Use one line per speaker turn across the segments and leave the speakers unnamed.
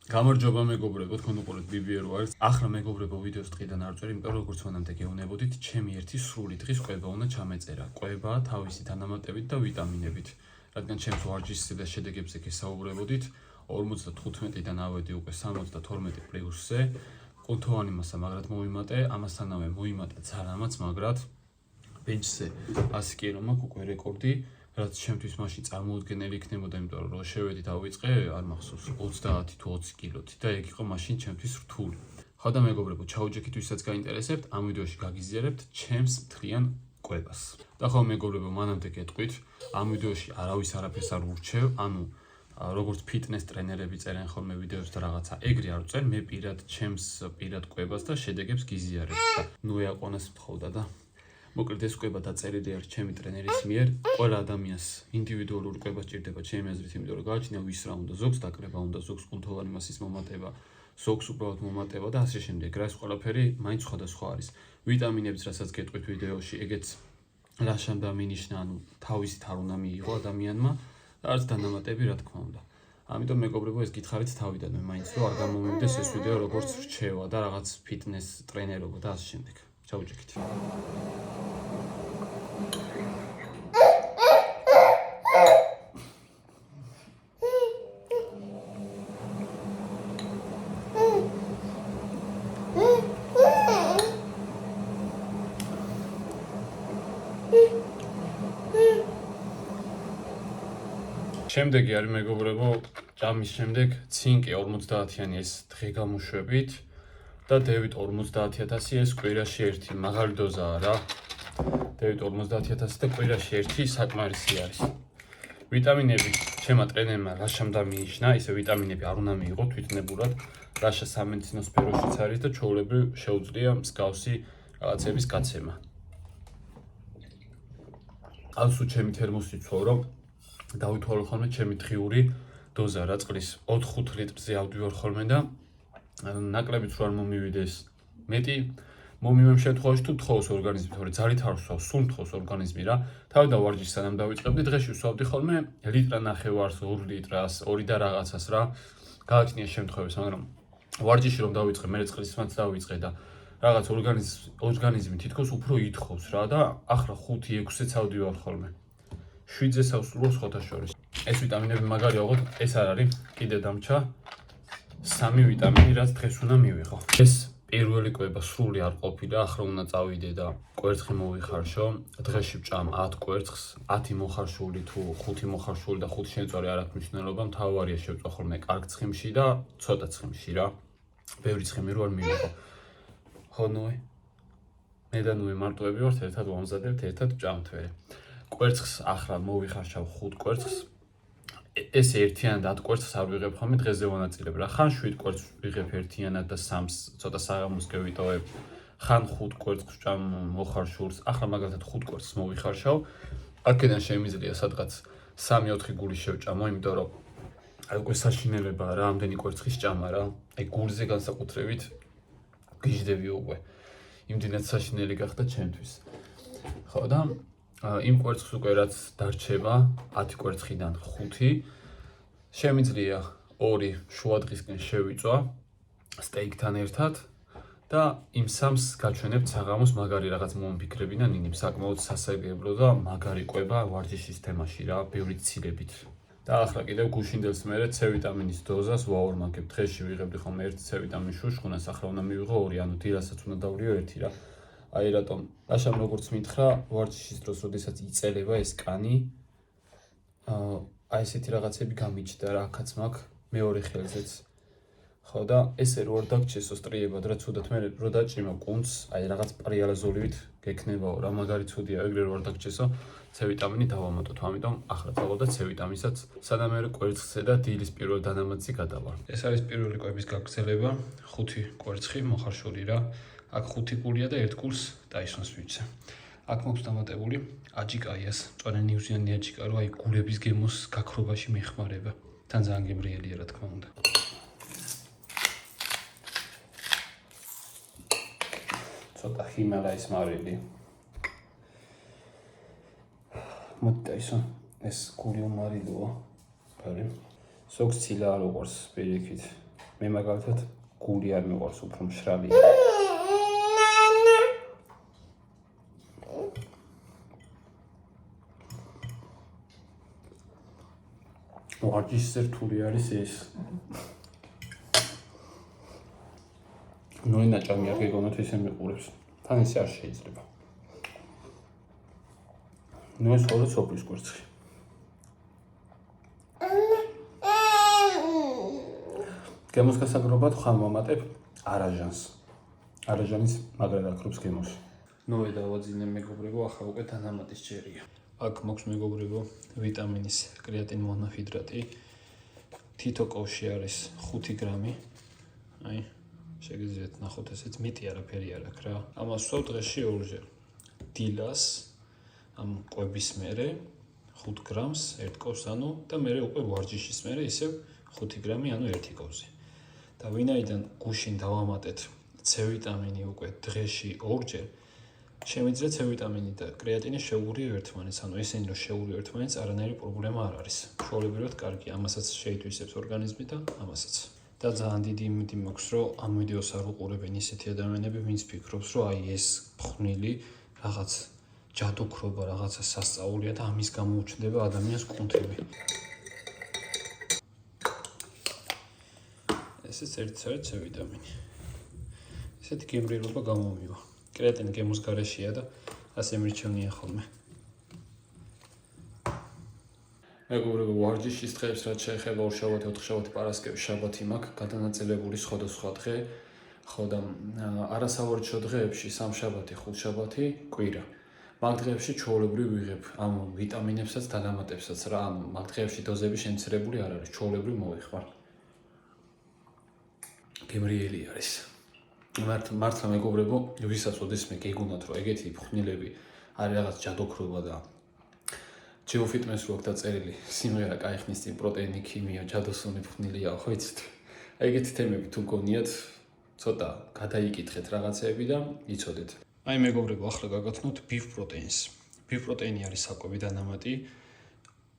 გამარჯობა მეგობრებო, თქვენ უყურებთ BBR არის. ახლა მეგობრებო ვიდეოს ტყიდან არ წვერი, იმიტომ რომ როგორც მანამდე გეუბნებოდით, ჩემი ერთი სრული დღის კვება უნდა ჩამეწერა. კვება თავისი დანამატებით და ვიტამინებით. რადგან ჩემს ვარჯიშზე და შედეგებზე გესაუბრებოდით, 55-დან ავედი უკვე 72+-ზე. კუნთოვანი მასა მაგრად მოვიმატე, ამასთანავე მოიმატა ძალამაც, მაგრამ ბენჩზე 100 კილო მაქვს უკვე რეკორდი. რაც ჩემთვის მაშინ წარმოუდგენელი იქნებოდა, იმიტომ რომ შევედი დავიწყე, არ მახსოვს 30 თუ 20 კილოთი და ეგ იყო მაშინ ჩემთვის რთული. ხო და მეგობრებო, ჩაუჯექით ვისაც გაინტერესებთ, ამ ვიდეოში გაგიზიარებთ ჩემს მთლიან კვებას. და ხო მეგობრებო, მანამდე გეტყვით, ამ ვიდეოში არავის არაფერს არ ურჩევ, ანუ როგორც ფიტნეს ტრენერები წერენ ხოლმე ვიდეოს და რაღაცა ეგრე არ ვწერ, მე პირად ჩემს პირად კვებას და შედეგებს გიზიარებ და ნუ ეაყონეს მთხოვდა და მოკლედ ეს კვება დაწერილი არის ჩემი ტრენერის მიერ. ყველა ადამიანს ინდივიდუალური კვება სჭირდება ჩემი აზრით, იმიტომ რომ გააჩნია ვის რა უნდა, ზოგს დაკრება უნდა, ზოგს კუნთოვანი მასის მომატება, ზოგს უბრალოდ მომატება და ასე შემდეგ. რა ეს ყველაფერი მაინც სხვადასხვა არის. ვიტამინებს, რასაც გეტყვით ვიდეოში, ეგეც ლაშამდა მინიშნა, ანუ თავისით არ უნდა მიიღო ადამიანმა და არც დანამატები, რა თქმა უნდა. ამიტომ მეგობრებო, ეს გითხარით თავიდანვე, მაინც რომ არ გამომივიდეს ეს ვიდეო როგორც რჩევა და რაღაც ფიტნეს ტრენერობა და ასე შემდეგ. ჩაუჯექით. შემდეგი არის მეგობრებო, ჭამის შემდეგ ცინკი 50-იანი ეს დღე გამოშვებით და დევით 50.000 ეს კვირაში ერთი მაღალი დოზაა რა. დევით 50.000 და კვირაში ერთი საკმარისი არის. ვიტამინები ჩემმა ტრენერმა რაშამდა მინიშნა, ისე ვიტამინები არ უნდა მიიღო თვითნებურად. რაშა სამედიცინო სფეროშიც არის და ჩვეულებრივ შეუძლია მსგავსი რაღაცების გაცემა. Also ჩემი თერმოსი ცვო, რომ დავითვალო ხოლმე ჩემი დღიური დოზა რა წყლის 4-5 ლიტრზე ავდივარ ხოლმე და ნაკლებიც რო არ მომივიდეს მეტი მომივემ შემთხვევაში თუ თხოვს ორგანიზმი, თორე ძალით არ ვსვავს, სულ თხოვს ორგანიზმი რა. თავიდან ვარჯიშს სანამ დავიწყებდი, დღეში ვსვავდი ხოლმე ლიტრა ნახევარს, 2 ლიტრას, 2 და რაღაცას რა. გააჩნია შემთხვევებს, მაგრამ ვარჯიში რომ დავიწყე, მე წყლისმაც დავიწყე და რაღაც ორგანიზმი თითქოს უფრო ითხოვს რა და ახლა 5-6-ზეც ავდივარ ხოლმე. 7-ზე სავსრულო სხვათა შორის. ეს ვიტამინები მაგარია, ოღონდ ეს არ არის, კიდე დამჩა 3 ვიტამინი, რაც დღეს უნდა მივიღო. ეს პირველი კვება სრული არ ყოფილა, ახლა უნდა წავიდე და კვერცხი მოვიხარშო. დღეში ვჭამ 10 კვერცხს, 10 მოხარშული თუ 5 მოხარშული და 5 შემწვარი არ აქვს მნიშვნელობა, მთავარია შევწვა ხოლმე კარგ ცხიმში და ცოტა ცხიმში რა. ბევრი ცხიმი რო არ მივიღო. ხო ნუე. მე და ნუე მარტოები ვართ, ერთად ვამზადებთ, ერთად ვჭამთ ვერე. კვერცხს ახლა მოვიხარშავ 5 კვერცხს. ეს ერთიანად 10 კვერცხს არ ვიღებ ხოლმე დღეზე ვანაწილებ რა. ხან 7 კვერცხს ვიღებ ერთიანად და 3-ს ცოტა საღამოს გევიტოვებ. ხან 5 კვერცხს ვჭამ მოხარშულს. ახლა მაგალითად 5 კვერცხს მოვიხარშავ. აქედან შემიძლია სადღაც 3-4 გული შევჭამო, იმიტომ რომ აი უკვე საშინელებაა რა, ამდენი კვერცხის ჭამა რა. აი გულზე განსაკუთრებით გიждდები უკვე. იმდენად საშინელი გახდა ჩემთვის. ხო და იმ კვერცხს უკვე რაც დარჩება 10 კვერცხიდან 5 შემიძლია 2 შუა დღისკენ შევიწვა სტეიკთან ერთად და იმ 3-ს გაჩვენებთ საღამოს მაგარი რაღაც მომფიქრებინა ნინიმ საკმაოდ სასაგებლო და მაგარი კვება ვარჯიშის თემაში რა, ბევრი ცილებით. და ახლა კიდევ გუშინდელს მერე C ვიტამინის დოზას ვაორმაგებ. დღეში ვიღებდი ხოლმე 1 C ვიტამინის შუშხუნას, ახლა უნდა მივიღო 2, ანუ დილასაც უნდა დავლიო 1 რა. აი რატომ ლაშამ როგორც მითხრა ვარჯიშის დროს როდესაც იწელება ეს კანი აი ესეთი რაღაცები გამიჩნდა რა აქაც მაქვს მეორე ხელზეც ხო და ესე რო არ დაგჭესო სტრიებად რა ცუდად მე რო დაჭიმა კუნთს აი რაღაც პრიალაზოლივით გექნებაო რა მაგარი ცუდია ეგრე რო არ დაგჭესო C ვიტამინი დავამატოთ ამიტომ ახლა წავალ და C ვიტამინსაც სანამ მე კვერცხზე და დილის პირველ დანამატზე გადავარ ეს არის პირველი კვების გაგრძელება 5 კვერცხი მოხარშული რა აქ 5 გულია და 1 გულს დაისვენს ვიცე. აქ მაქვს დამატებული აჯიკაიას, წვარე ნიუზიანი აჯიკა, რომ აი გულების გემოს გაქრობაში მეხმარება. თან ძალიან გემრიელია რა თქმა უნდა. ცოტა ჰიმალაის მარილი. მოდი დაისვენ, ეს გული მარილოა. ბარი. ზოგს ცილა არ უყვარს პირიქით. მე მაგალითად გული არ მიყვარს, უფრო მშრალი. ვარჯიშზე რთული არის ეს. ნუ ნაჭამი არ გეგონოთ ისე მიყურებს. თან ისე არ შეიძლება. ნუ ეს ხოლმე სოფლის კვერცხი. გემოს გასაგრობად ხან მომატებ არაჟანს. არაჟანის მაგრად აკრობს გემოში. ნუ დავაძინე მეგობრებო, ახლა უკვე დანამატის ჯერია. აქ მოქვს მეგობრებო ვიტამინის კრეატინ მონოჰიდრატი. თითო კოვში არის 5 გრამი. აი, შეგიძლიათ ნახოთ ესეც მეტი არაფერი არ აქვს რა. ამას ვსვავ დღეში 2-ჯერ. დილას ამ კვების მერე 5 გრამს 1 კოვს ანუ და მერე უკვე ვარჯიშის მერე ისევ 5 გრამი ანუ 1 კოვზე. და ვინაიდან გუშინ დავამატეთ C ვიტამინი უკვე დღეში 2-ჯერ, შემიძლია C ვიტამინი და კრეატინი შეუღრიო ერთმანეთს, ანუ ესენი რომ შეუღრიო ერთმანეთს, არანაირი პრობლემა არ არის. ჩვეულებრივად კარგი, ამასაც შეითვისებს ორგანიზმი და ამასაც. და ძალიან დიდი იმედი მაქვს, რომ ამ ვიდეოს არ უყურებენ ისეთი ადამიანები, ვინც ფიქრობს, რომ აი ეს ფხვნილი რაღაც ჯადოქრობა, რაღაცა სასწაულია და ამის გამო უჩნდება ადამიანს კუნთები. ესეც ერთ-ერთი C ვიტამინი. ესეთი გემრიელობა გამომივა. კრეატინი გემოს გარეშეა და ასე მირჩევნია ხოლმე. მეგობრებო, ვარჯიშის დღეებს რაც შეეხება ორშაბათი, ოთხშაბათი, პარასკევი, შაბათი მაქვს გადანაწილებული სხვადასხვა დღე. ხო და არასავარჯიშო დღეებში სამშაბათი, ხუთშაბათი, კვირა. მაგ დღეებში ჩვეულებრივ ვიღებ ამ ვიტამინებსაც, დანამატებსაც რა, ამ მაგ დღეებში დოზები შემცირებული არ არის, ჩვეულებრივ მოვიხმარ. გემრიელი არის. მართლა მეგობრებო, ვისაც ოდესმე გეგონათ, რომ ეგეთი ფხვნილები არის რაღაც ჯადოქრობა და GeoFitness რო აქვს დაწერილი, სიმღერა კაიხნის წინ პროტეინი, ქიმია, ჯადოსნური ფხვნილია, ხო იცით? ეგეთი თემები თუ გონიათ, ცოტა გადაიკითხეთ რაღაცეები და იცოდეთ. აი მეგობრებო, ახლა გაგაცნოთ beef proteins. beef protein-ი არის საკვები დანამატი.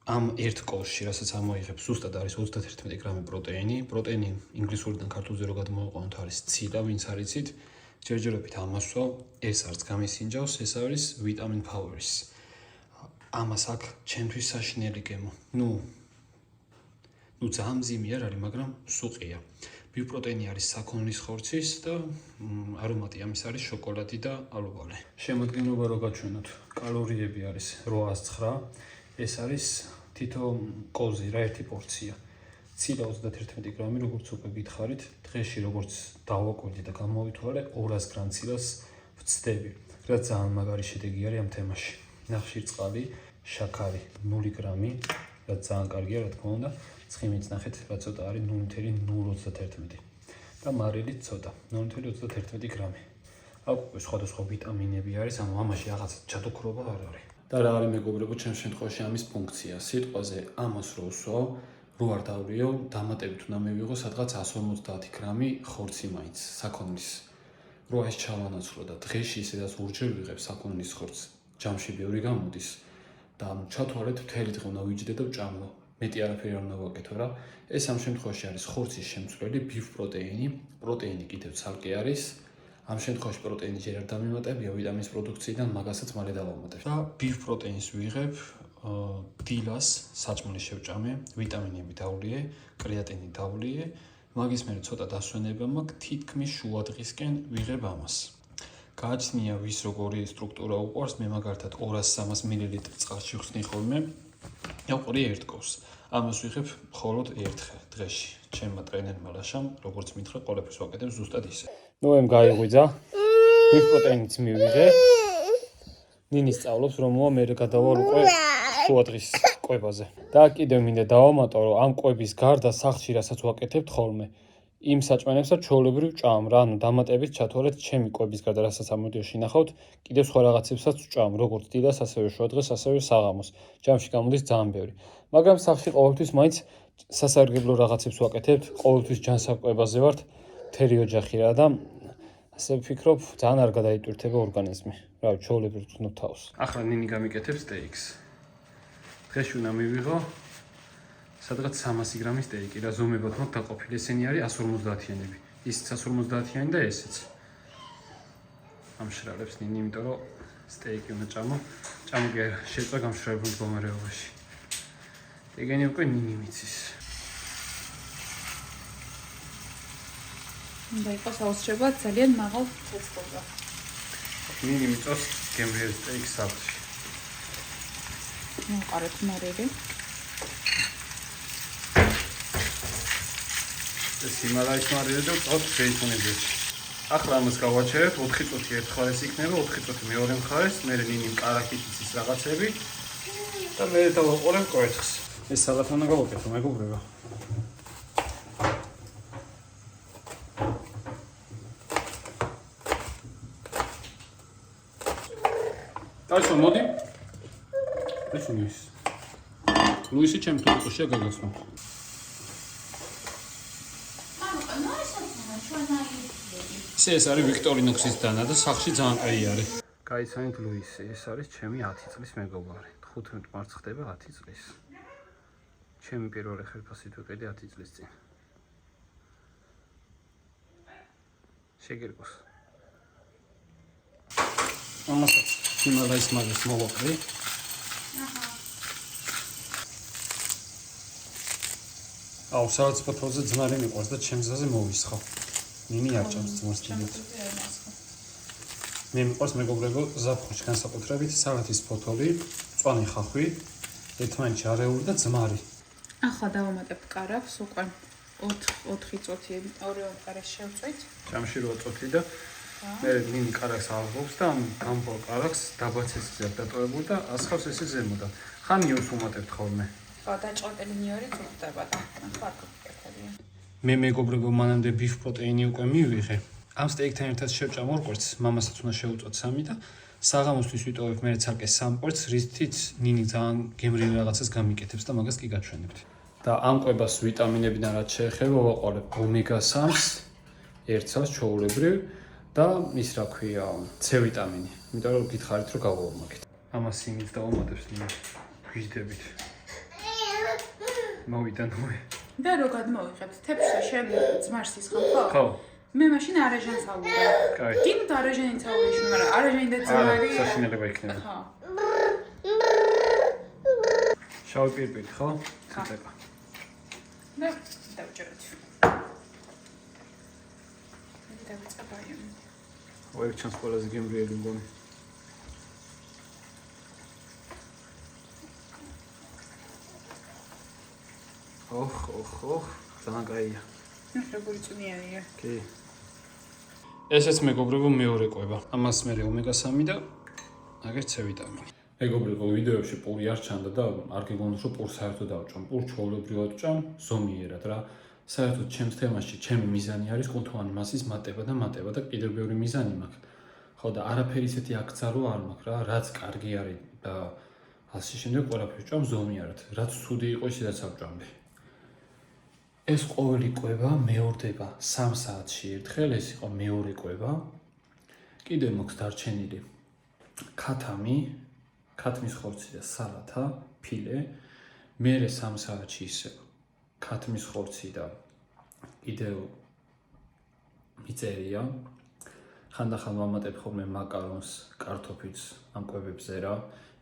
ამ ერთ კოვში, რასაც ამოიღებს, ზუსტად არის 31 გრამი პროტეინი. პროტეინი ინგლისურიდან ქართულზე რო გადმოვაყენოთ არის ცილა, ვინც არ იცით. ჯერჯერობით ამას ვსვავ, ეს არც გამისინჯავს, ეს არის ვიტამინ ფაუერის. ამას აქ ჩემთვის საშინელი გემო. ნუ ძალიან მძიმე არ არის, მაგრამ სუყია. beef protein-ი არის საქონლის ხორცის და არომატი ამის არის შოკოლადი და ალუბალე. შემადგენლობა რო გაჩვენოთ, კალორიები არის 809. ეს არის თითო კოვზე რა ერთი პორცია. ცილა 31 გრამი, როგორც უკვე გითხარით, დღეში როგორც დავაკვირდი და გამოვითვალე 200 გრამ ცილას ვცდები. რაც ძალიან მაგარი შედეგი არის ამ თემაში. ნახშირწყალი, შაქარი 0 გრამი, რაც ძალიან კარგია, რა თქმა უნდა. ცხიმიც ნახეთ, რა ცოტა არის 0.031 და მარილიც ცოტა 0.31 გრამი. აქ უკვე სხვადასხვა ვიტამინები არის, ანუ ამაში რაღაც ჯადოქრობა არ არის. და რა არის მეგობრებო, ჩემს შემთხვევაში ამის ფუნქცია. სიტყვაზე ამას რო ვსვავ, რო არ დავლიო, დამატებით უნდა მივიღო სადღაც 150 გრამი ხორცი მაინც საქონლის. რო ეს ჩავანაცვლო და დღეში ისედაც 2-ჯერ ვიღებ საქონლის ხორცს, ჯამში ბევრი გამოდის და ჩათვალეთ მთელი დღე უნდა ვიჯდე და ვჭამო. მეტი არაფერი არ უნდა ვაკეთო რა. ეს ამ შემთხვევაში არის ხორცის შემცვლელი beef protein-ი. პროტეინი კიდევ ცალკე არის. ამ შემთხვევაში პროტეინი ჯერ არ დამიმატებია ვიტამინის პროდუქციიდან, მაგასაც მალე დავამატებ. და beef protein-ს ვიღებ დილას საჭმელი შევჭამე, ვიტამინები დავლიე, კრეატინი დავლიე, მაგის მერე ცოტა დასვენება მაქვს, თითქმის შუა დღისკენ ვიღებ ამას. გააჩნია ვის როგორი სტრუქტურა უყვარს, მე მაგალითად 200-300 მლ წყალში ვხსნი ხოლმე. ავყრი 1 კოვს. ამას ვიღებ მხოლოდ ერთხელ დღეში. ჩემმა ტრენერმა ლაშამ, როგორც მითხრა, ყველაფერს ვაკეთებ ზუსტად ისე. ნუ ემ გაიღვიძა. beef protein-იც მივიღე. ნინი სწავლობს, რომ მოა მე გადავალ უკვე შუა დღის კვებაზე. და კიდევ მინდა დავამატო, რომ ამ კვების გარდა სახლში რასაც ვაკეთებთ ხოლმე, იმ საჭმელებსაც ჩვეულებრივ ვჭამ რა, ანუ დამატებით ჩათვალეთ ჩემი კვების გარდა რასაც ამ ვიდეოში ნახავთ, კიდევ სხვა რაღაცებსაც ვჭამ, როგორც დილას, ასევე შუა დღეს, ასევე საღამოს. ჯამში გამოდის ძალიან ბევრი. მაგრამ სახლში ყოველთვის მაინც სასარგებლო რაღაცებს ვაკეთებთ, ყოველთვის ჯანსაღკვებაზე ვართ, მთელი ოჯახი რა და ასე ვფიქრობ, ძალიან არ გადაიტვირთება ორგანიზმი. რა ვიცი, ჩვეულებრივ ვწნობ თავს. ახლა ნინი გამიკეთებს სტეიქს. დღეში უნდა მივიღო სადღაც 300 გრამის სტეიკი და ზომებად მაქვს დაყოფილი. ესენი არის 150-იანები. ისიც 150-იანი და ესეც. ამშრალებს ნინი, იმიტომ რომ სტეიკი უნდა ჭამო. ჭამო კი შეწვა გამშრალებულ მდგომარეობაში. ეგენი უკვე ნინი მიცის.
უნდა იყოს აუცილებლად ძალიან მაღალ ცეცხლზე.
ნინი მიწოს გემრიელ სტეიკს სახლში.
მოვყარეთ მარილი.
ეს იმალაის მარილი და წოთ შეიტუნებიეთ. ახლა ამას გავაჩერებთ 4 წუთი ერთ მხარეს იქნება, 4 წუთი მეორე მხარეს, მერე ნინი კარაქით იცის რაღაცები და მე დავაყოლებ კვერცხს. ეს სალათა უნდა გავაკეთო, მეგობრებო. დაიწყო, მოდი. ეს უნის. ლუისი ჩემ თურქუშია გაგასვლა. ეს არის ვიქტორინოქსის დანა და სახში ძალიან კაი არის. გაიცანით ლუისი, ეს არის ჩემი 10 წლის მეგობარი. 15 მარტს ხდება 10 წლის. ჩემი პირველი ხელფასი თუ კიდე 10 წლის წინ. შეგერგოს. ამასაც ჰიმალაის მაგის მოვაყრი. აუ, სადაც ფოთოლზე ძმარი მიყვარს და ჩემზაზე მოვისხავ. ნინი არ ჭამს ძმას დიდად. მე მიყვარს მეგობრებო ზაფხულში განსაკუთრებით სალათის ფოთოლი, მწვანე ხახვი, ერთმანეთში არეული და ძმარი.
ახლა დავამატებ კარაქს უკვე 4 წუთი ორივე მხარეს შევწვით.
ჭამში 8 წუთი და მე ნინი კარაქს აღგობს და ამ გამბოლ კარაქს დაბაცեցია დატოვებული და ასხავს ესე ზემოდან. ხან იოს უმატებთ ხოლმე.
ხო, დაჭყოტილი ნიორი წუხდება და ახლა გკეთებია.
მე მეგობრებო მანამდე ბიფ პროტეინი უკვე მივიღე. ამ სტეიკთან ერთად შევჭამ 2 კვერცხს, მამასაც უნდა შევუწოთ 3 და საღამოსთვის ვიტოვებ მე ცალკე 3 კვერცხს, რითიც ნინი ძალიან გემრიელ რაღაცას გამიკეთებს და მაგას კი გაჩვენებთ. და ამ კვებას ვიტამინებიდან რაც შეეხება ვაყოლებ ომეგა-3-ს, ერთსას ჩვეულებრივ და ის რა ქვია, C ვიტამინი. იმიტომ რომ გითხარით რომ გავაუმაგეთ. ამას იმით დავამატებს ნინი გვიჟდებით. მოვიდა ნოე.
და რო გადმოვიღებთ თეფშა შენ ძმარს ისხავ ხო?
ხო.
მე მაშინ არაჟანს ავუღებ.
კაი.
კიდევ არაჟანიც ავუღებ, მაგრამ არაჟანი და ძმარი.
საშინელება იქნება.
ხო.
შავი პირპილი ხო? ცოტა.
და დავჭერეთ. დავიწყებაი.
ოერ ჩანს ყველაზე გემრიელი მგონი. ოხ, ძალიან კაია.
როგორი წვნიანია.
კი. ესეც მეგობრებო მეორე კვება. ამას მე ომეგა-3 და აგერ C ვიტამინი. მეგობრებო, ვიდეოებში პური არ ჩანდა და არ გეგონოთ რომ პურს საერთოდ დავჭამ. პურ ჩვეულებრივად ვჭამ ზომიერად რა. საერთოდ ჩემს თემაში ჩემი მიზანი არის კუნთოვანი მასის მატება და კიდევ ბევრი მიზანი მაქვს. ხო და არაფერი ისეთი აქცარო არ მაქვს რა, რაც კარგი არის და ასე შემდეგ ყველაფერს ვჭამ ზომიერად. რაც ცუდი იყო ისედაც ავჭამდი. ეს ყოველი კვება მეორდება 3 საათში ერთხელ, ეს იყო მეორე კვება. კიდევ მოქვს დარჩენილი ქათმის ხორცი და სალათა, ფილე. მერე 3 საათში ისე ქათმის ხორცი და კიდევ მიწერია. ხანდახან ვამატებ ხოლმე მაკარონს, კარტოფილს ამ კვებებზე რა.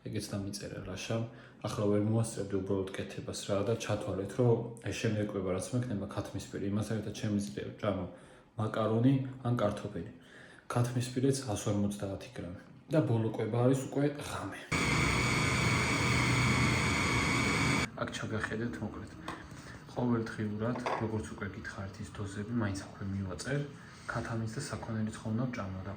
ეგეც დამიწერა რაშა. ახლა ვერ მოასწრებდი უბრალოდ კეთებას რა და ჩათვალეთ რომ ეს შემდეგი კვება რაც მექნება ქათმისპირი, იმას ერთად შემიძლია ვჭამო მაკარონი ან კარტოფილი. ქათმისპირიც 150 გრამი და ბოლო კვება არის უკვე ღამე. აქ ჩაგახედეთ მოკლედ. ყოველდღიურად, როგორც უკვე გითხარით, ის დოზები მაინც აქვე მივაწერ, ქათამის და საქონელის ხომ უნდა ვჭამო და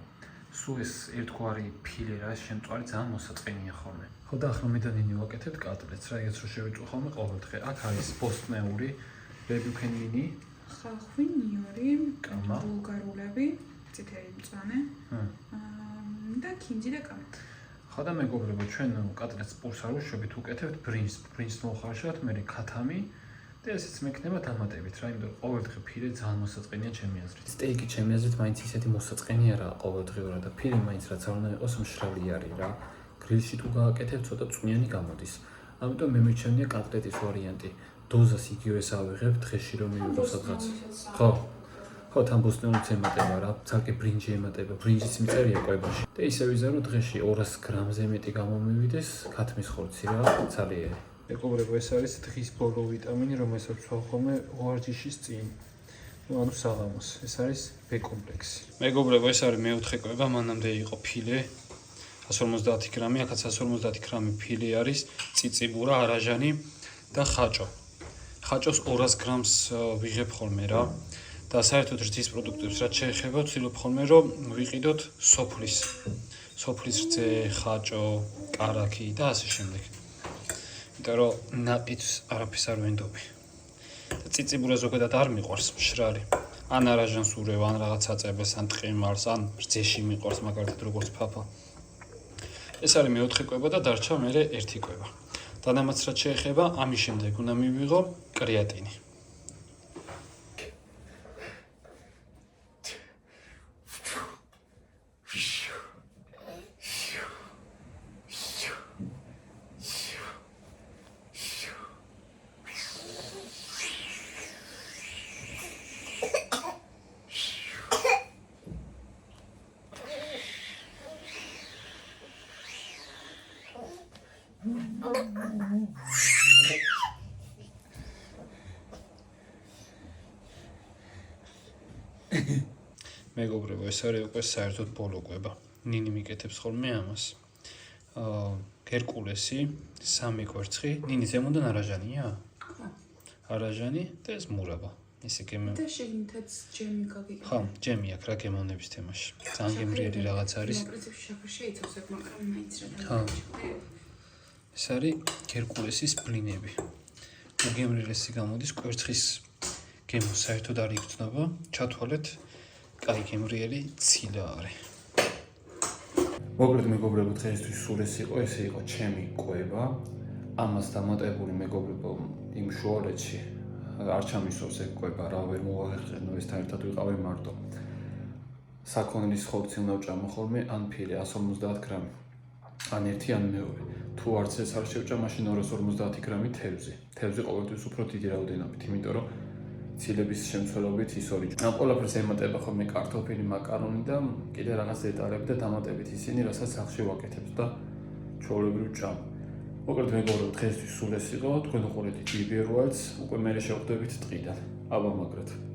სულ ეს ერთგვარი ფილე რა შემწვარი ძალიან მოსაწყენია ხოლმე. ხო და ახლა მე და ნინი ვაკეთებთ კატლეტს რა, ეგეც რომ შევიწვა ხოლმე ყოველდღე. აქ არის ბოსტნეული, ბებიუქენინი,
ხახვი, ნიორი,
კამა,
ბულგარულები, წითელი მწვანე, და კინძი და კამა.
ხო და მეგობრებო, ჩვენ კატლეტს პურს არ ვუშვებით, უკეთებთ ბრინს მოხარშავთ, მე ქათამი და ესეც მექნება დამატებით რა, იმიტომ რომ ყოველდღე ფილე ძალიან მოსაწყენია ჩემი აზრით. სტეიკი ჩემი აზრით მაინც ისეთი მოსაწყენი არაა ყოველდღიურად და ფილე მაინც რაც არ უნდა იყოს მშრალი არის რა. გრილში თუ გააკეთებ, ცოტა წვნიანი გამოდის. ამიტომ მე მიჩვენია კატლეტის ვარიანტი. დოზას იგივეს ავიღებ დღეში რომ მივიღო სადღაც. ხო, თან ბოსტნეულიც ემატება რა, ცალკე ბრინჯი ემატება, ბრინჯიც მიწერია კვებაში. და ისე ვიზარო დღეში 200 გრამზე მეტი გამომივიდეს ქათმის ხორცი რა, ძალიან. მეგობრებო, ეს არის დღის ბოლო ვიტამინი, რომელსაც ვცვალ ხოლმე ვარჯიშის წინ. ანუ საღამოს. ეს არის B კომპლექსი. მეგობრებო, ეს არის მეოთხე კვება, მანამდე იყო ფილე 150 გრამი, აქაც 150 გრამი ფილე არის, წიწიბურა, არაჟანი და ხაჭო. ხაჭოს 200 გრამს ვიღებ ხოლმე რა. და საერთოდ რძის პროდუქტებს რაც შეეხება, ვცდილობ ხოლმე რომ ვიყიდოთ სოფლის რძე, ხაჭო, კარაქი და ასე შემდეგ. იმიტომ რომ ნაყიდს არაფერს არ ვენდობი. და წიწიბურა ზოგადად არ მიყვარს მშრალი. ან არაჟანს ურევ, ან რაღაც აწებას, ან ტყიმარს, ან რძეში მიყვარს მაგალითად როგორც ფაფა. ეს არის მეოთხე კვება და დარჩა მერე ერთი კვება. დანამაც რაც შეეხება, ამის შემდეგ უნდა მივიღო კრეატინი. მეგობრებო, ეს არის უკვე საერთოდ ბოლო კვება. ნინი მიკეთებს ხოლმე ამას. გერკულესი, 3 კვერცხი, ნინი ზემოდან არაჟანია?
ხო.
არაჟანი და ეს მურაბა. ისე გემო.
და შეგინთაც ჯემი გაგიგე.
ხო, ჯემი აქვს რა გემოვნების თემაში. ძალიან გემრიელი რაღაც არის.
პრინციპში შაქარი შეიცავს ეგ, მაგრამ მაინც რა
ხო. ეს არის გერკულესის ბლინები. უგემრიელესი გამოდის კვერცხის გემო საერთოდ არ იგრძნობა. ჩათვალეთ, კაი გემრიელი ცილა არის. მოკლედ მეგობრებო, დღეისთვის სულ ეს იყო, ესე იყო ჩემი კვება. ამას დამატებული მეგობრებო, იმ შუალედში არ ჩამისვავს ეგ კვება, რა ვერ მოვაღერყენო, ესთან ერთად ვიყავი მარტო. საქონლის ხორცი უნდა ვჭამო ხოლმე, ან ფილე 150 გრამი. ან ერთი, ან მეორე. თუ არც ეს არ შევჭა, მაშინ 250 გრამი თევზი. თევზი ყოველთვის უფრო დიდი რაოდენობით, იმიტომ რომ ცილების შემცველობით ის ორი. ამ ყველაფერს ემატება ხოლმე კარტოფილი, მაკარონი და კიდე რაღაც დეტალები და დამატებით ისინი, რასაც სახში ვაკეთებ და ჩვეულებრივ ვჭამ. მოკლედ მეგობრებო, დღესთვის სულ ეს იყო. თქვენ უყურეთ GBR Worlds, უკვე მერე შევხვდებით ტყიდან. აბა მაგრად.